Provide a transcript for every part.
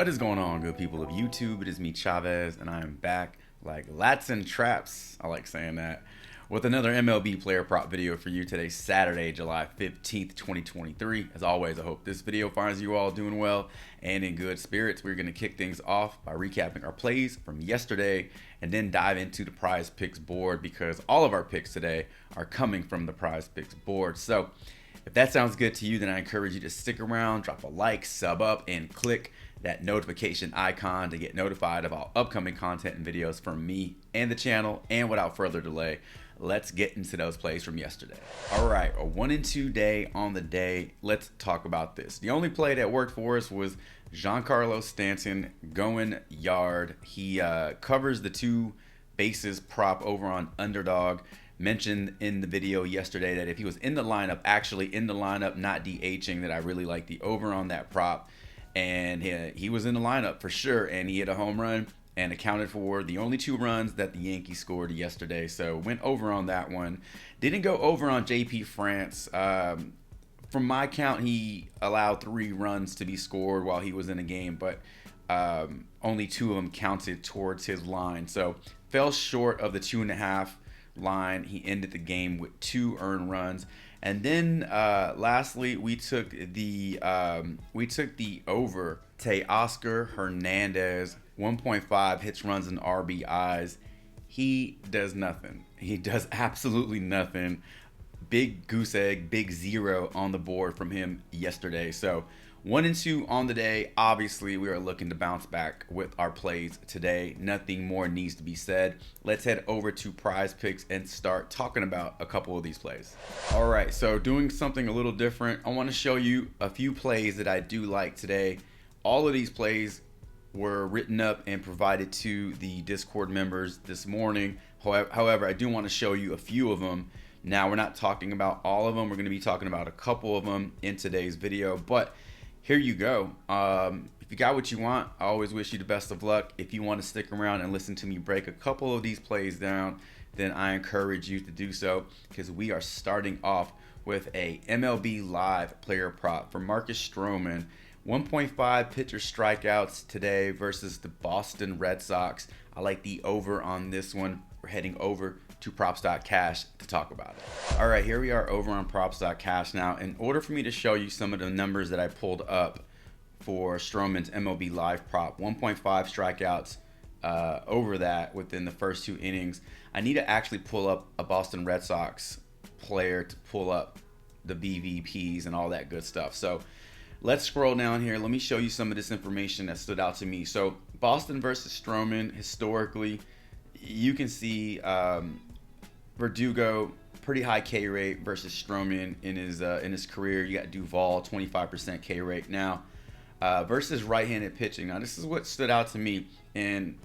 What is going on, good people of YouTube? It is me, Chavez, and I am back like Lats and Traps. I like saying that. With another MLB player prop video for you today, Saturday, July 15th, 2023. As always, I hope this video finds you all doing well and in good spirits. We're going to kick things off by recapping our plays from yesterday and then dive into the Prizepicks board because all of our picks today are coming from the Prizepicks board. So if that sounds good to you, then I encourage you to stick around, drop a like, sub up, and click that notification icon to get notified of all upcoming content and videos from me and the channel. And without further delay, let's get into those plays from yesterday. All right, a 1-2 day on the day. Let's talk about this. The only play that worked for us was Giancarlo Stanton going yard. He covers the two bases prop over on underdog. Mentioned in the video yesterday that if he was in the lineup, actually in the lineup, not DHing, that I really like the over on that prop. And he was in the lineup for sure, and he hit a home run and accounted for the only 2 runs that the Yankees scored yesterday. So went over on that one. Didn't go over on JP France. From my count, he allowed 3 runs to be scored while he was in the game, but only 2 of them counted towards his line. So fell short of the 2.5 line. He ended the game with 2 earned runs. And then lastly, we took the over Teoscar Hernandez, 1.5 hits, runs, and RBIs. He does nothing. He does absolutely nothing. Big goose egg, big 0 on the board from him yesterday. So 1-2 on the day. Obviously, we are looking to bounce back with our plays today. Nothing more needs to be said. Let's head over to Prizepicks and start talking about a couple of these plays. All right, so doing something a little different. I want to show you a few plays that I do like today. All of these plays were written up and provided to the Discord members this morning. However, I do want to show you a few of them. Now, we're not talking about all of them. We're going to be talking about a couple of them in today's video, but here you go. If you got what you want, I always wish you the best of luck. If you want to stick around and listen to me break a couple of these plays down, then I encourage you to do so, because we are starting off with a MLB Live player prop for Marcus Stroman. 1.5 pitcher strikeouts today versus the Boston Red Sox. I like the over on this one. We're heading over to props.cash to talk about it. All right, here we are over on props.cash now. In order for me to show you some of the numbers that I pulled up for Stroman's MLB Live prop, 1.5 strikeouts over that within the first 2 innings, I need to actually pull up a Boston Red Sox player to pull up the BVPs and all that good stuff. So let's scroll down here. Let me show you some of this information that stood out to me. So Boston versus Stroman, historically, you can see Verdugo, pretty high K rate versus Stroman in his career. You got Duvall, 25% K rate. Now versus right-handed pitching. Now this is what stood out to me, and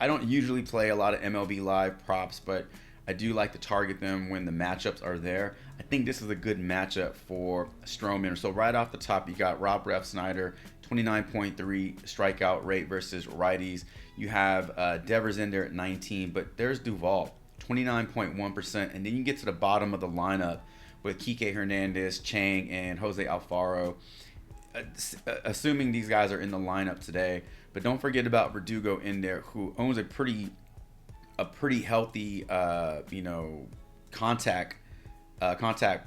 I don't usually play a lot of MLB Live props, but I do like to target them when the matchups are there. I think this is a good matchup for Stroman. So right off the top, you got Rob Refsnyder, 29.3 strikeout rate versus righties. You have Devers in there at 19, but there's Duvall, 29.1%. And then you get to the bottom of the lineup with Kike Hernandez, Chang, and Jose Alfaro. Assuming these guys are in the lineup today. But don't forget about Verdugo in there, who owns a pretty healthy, contact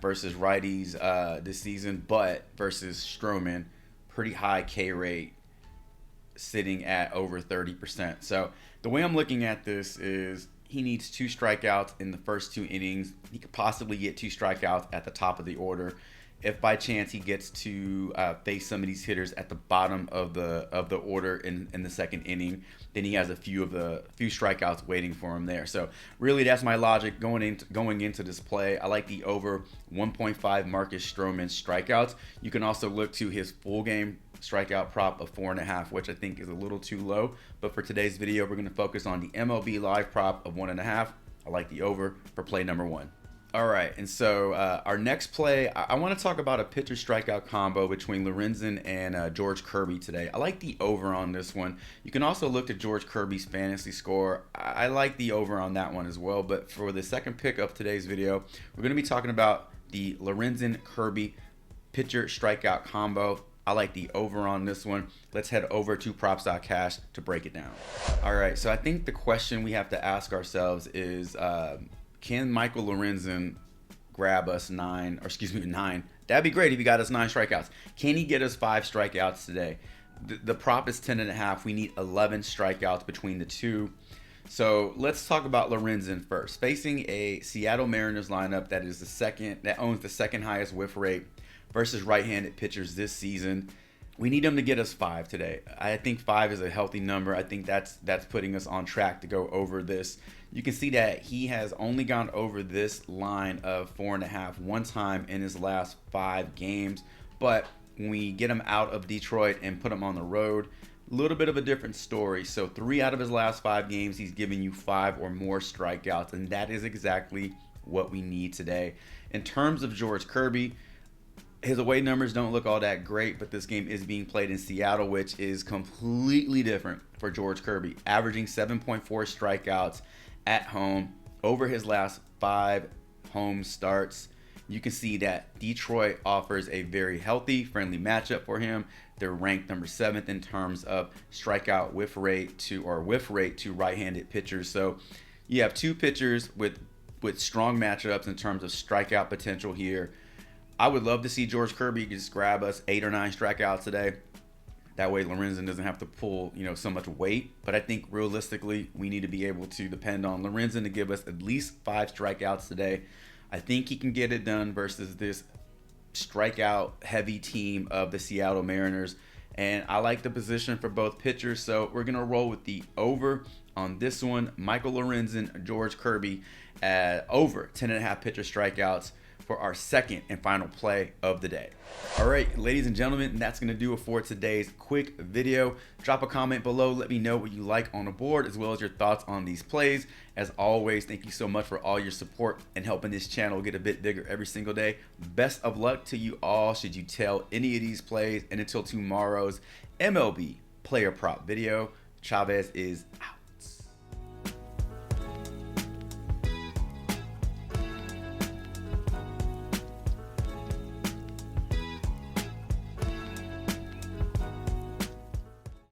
versus righties this season, but versus Stroman, pretty high K rate, sitting at over 30%. So the way I'm looking at this is he needs 2 strikeouts in the first 2 innings. He could possibly get 2 strikeouts at the top of the order. If by chance he gets to face some of these hitters at the bottom of the order in the second inning, then he has a few strikeouts waiting for him there. So really, that's my logic going into this play. I like the over 1.5 Marcus Stroman strikeouts. You can also look to his full game strikeout prop of 4.5, which I think is a little too low. But for today's video, we're going to focus on the MLB Live prop of 1.5. I like the over for play number 1. All right, and so our next play, I want to talk about a pitcher strikeout combo between Lorenzen and George Kirby today. I like the over on this one. You can also look at George Kirby's fantasy score. I like the over on that one as well. But for the second pick of today's video, we're going to be talking about the Lorenzen Kirby pitcher strikeout combo. I like the over on this one. Let's head over to props.cash to break it down. All right, so I think the question we have to ask ourselves is, can Michael Lorenzen grab us nine? That'd be great if he got us 9 strikeouts. Can he get us 5 strikeouts today? The prop is 10.5. We need 11 strikeouts between the two. So let's talk about Lorenzen first. Facing a Seattle Mariners lineup that owns the second highest whiff rate versus right-handed pitchers this season. We need him to get us 5 today. I think 5 is a healthy number. I think that's putting us on track to go over this. You can see that he has only gone over this line of 4.5 one time in his last 5 games. But when we get him out of Detroit and put him on the road, a little bit of a different story. So 3 out of his last 5 games, he's giving you 5 or more strikeouts, and that is exactly what we need today. In terms of George Kirby, his away numbers don't look all that great, but this game is being played in Seattle, which is completely different for George Kirby, averaging 7.4 strikeouts at home over his last 5 home starts. You can see that Detroit offers a very healthy, friendly matchup for him. They're ranked number 7th in terms of strikeout whiff rate to right-handed pitchers. So you have 2 pitchers with strong matchups in terms of strikeout potential here. I would love to see George Kirby just grab us 8 or 9 strikeouts today. That way Lorenzen doesn't have to pull, so much weight. But I think realistically, we need to be able to depend on Lorenzen to give us at least 5 strikeouts today. I think he can get it done versus this strikeout heavy team of the Seattle Mariners. And I like the position for both pitchers. So we're going to roll with the over on this one. Michael Lorenzen, George Kirby at over 10.5 pitcher strikeouts for our second and final play of the day. All right, ladies and gentlemen, that's going to do it for today's quick video. Drop a comment below. Let me know what you like on the board as well as your thoughts on these plays. As always, thank you so much for all your support and helping this channel get a bit bigger every single day. Best of luck to you all should you tell any of these plays. And until tomorrow's MLB player prop video, Chavez is out.